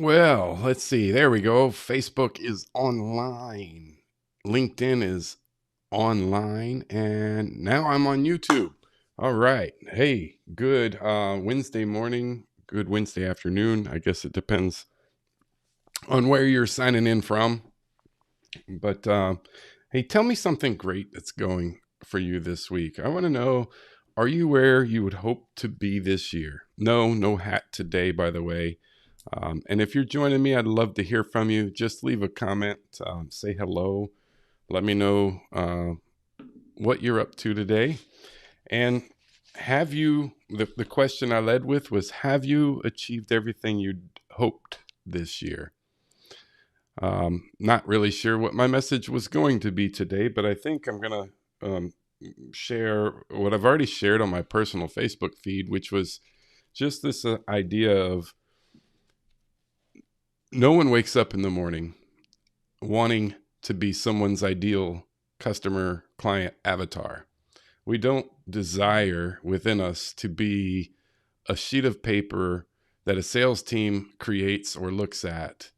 Well, let's see. There we go. Facebook is online. LinkedIn is online. And now I'm on YouTube. All right. Hey, good Wednesday morning. Good Wednesday afternoon. I guess it depends on where you're signing in from. But hey, tell me something great that's going for you this week. I want to know, are you where you would hope to be this year? No hat today, by the way. And if you're joining me, I'd love to hear from you. Just leave a comment, say hello, let me know what you're up to today. And have you, the question I led with was, have you achieved everything you'd hoped this year? Not really sure what my message was going to be today, but I think I'm going to share what I've already shared on my personal Facebook feed, which was just this idea of no one wakes up in the morning wanting to be someone's ideal customer client avatar. We don't desire within us to be a sheet of paper that a sales team creates or looks at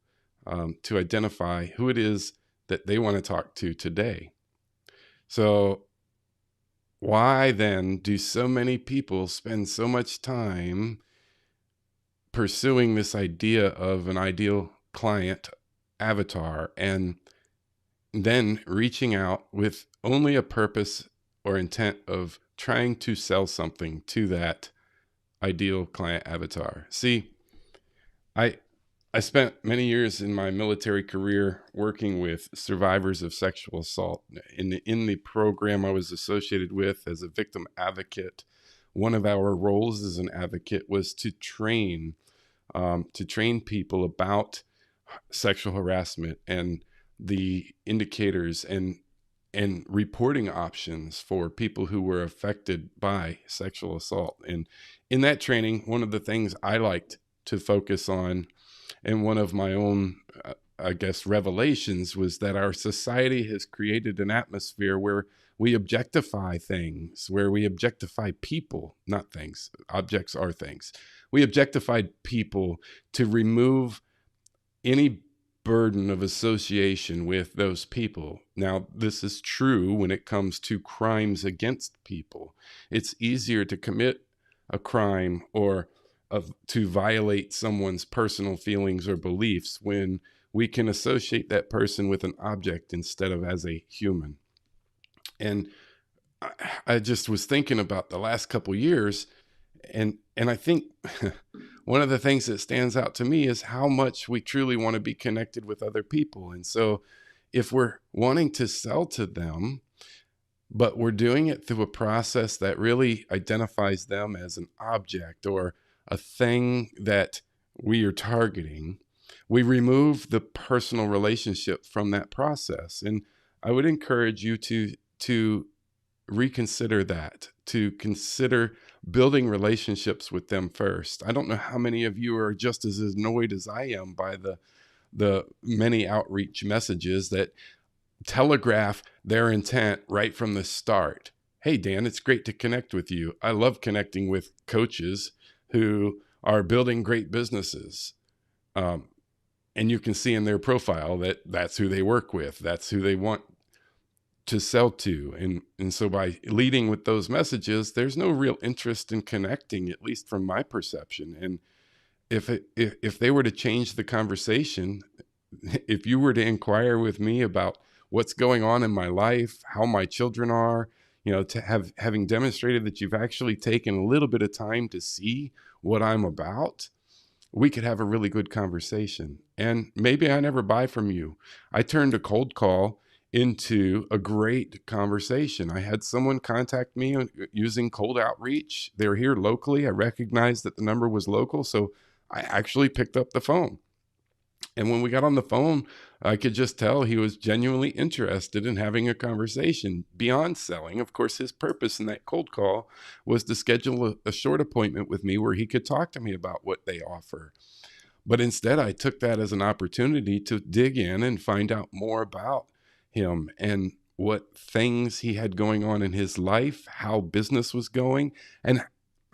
to identify who it is that they want to talk to today. So why then do so many people spend so much time pursuing this idea of an ideal client avatar and then reaching out with only a purpose or intent of trying to sell something to that ideal client avatar? See, I spent many years in my military career working with survivors of sexual assault. In the program I was associated with as a victim advocate, one of our roles as an advocate was to train people about sexual harassment and the indicators and reporting options for people who were affected by sexual assault. And in that training, one of the things I liked to focus on, and one of my own, revelations, was that our society has created an atmosphere where we objectify things, where we objectify people, not things. Objects are things. We objectified people to remove any burden of association with those people. Now, this is true when it comes to crimes against people. It's easier to commit a crime or to violate someone's personal feelings or beliefs when we can associate that person with an object instead of as a human. And I just was thinking about the last couple years, and I think one of the things that stands out to me is how much we truly want to be connected with other people. And so if we're wanting to sell to them, but we're doing it through a process that really identifies them as an object or a thing that we are targeting, we remove the personal relationship from that process. And I would encourage you to reconsider that, to consider building relationships with them first. I don't know how many of you are just as annoyed as I am by the many outreach messages that telegraph their intent right from the start. Hey, Dan, it's great to connect with you. I love connecting with coaches who are building great businesses. And you can see in their profile that that's who they work with. That's who they want to sell to. And so by leading with those messages, there's no real interest in connecting, at least from my perception. And if they were to change the conversation, if you were to inquire with me about what's going on in my life, how my children are, having demonstrated that you've actually taken a little bit of time to see what I'm about, we could have a really good conversation. And maybe I never buy from you. I turned a cold call into a great conversation. I had someone contact me using cold outreach. They're here locally. I recognized that the number was local, so I actually picked up the phone. And when we got on the phone, I could just tell he was genuinely interested in having a conversation beyond selling. Of course, his purpose in that cold call was to schedule a short appointment with me where he could talk to me about what they offer. But instead, I took that as an opportunity to dig in and find out more about him and what things he had going on in his life, how business was going, and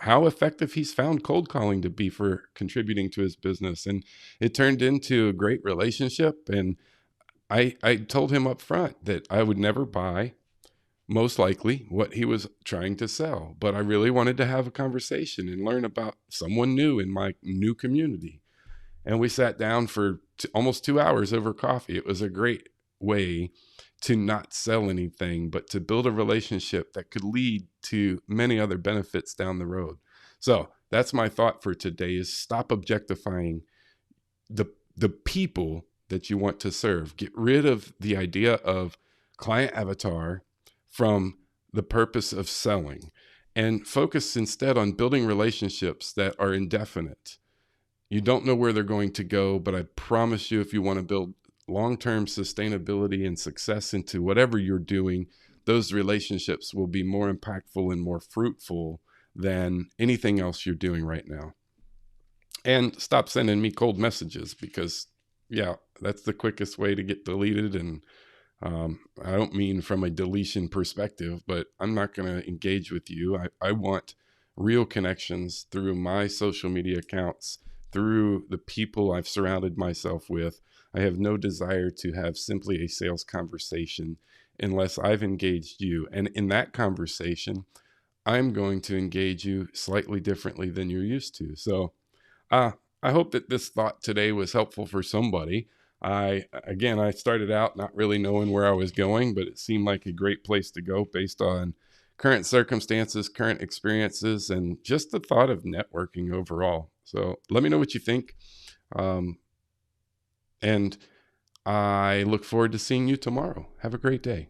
how effective he's found cold calling to be for contributing to his business. And it turned into a great relationship. And I told him up front that I would never buy, most likely, what he was trying to sell, but I really wanted to have a conversation and learn about someone new in my new community. And we sat down for almost 2 hours over coffee. It was a great way to not sell anything, but to build a relationship that could lead to many other benefits down the road. So that's my thought for today: is stop objectifying the people that you want to serve. Get rid of the idea of client avatar from the purpose of selling, and focus instead on building relationships that are indefinite. You don't know where they're going to go, but I promise you, if you want to build long-term sustainability and success into whatever you're doing, those relationships will be more impactful and more fruitful than anything else you're doing right now. And stop sending me cold messages, because yeah, that's the quickest way to get deleted. And I don't mean from a deletion perspective, but I'm not going to engage with you. I want real connections through my social media accounts, through the people I've surrounded myself with. I have no desire to have simply a sales conversation unless I've engaged you. And in that conversation, I'm going to engage you slightly differently than you're used to. So uh, I hope that this thought today was helpful for somebody. I started out not really knowing where I was going, but it seemed like a great place to go based on current circumstances, current experiences, and just the thought of networking overall. So let me know what you think. Um, and I look forward to seeing you tomorrow. Have a great day.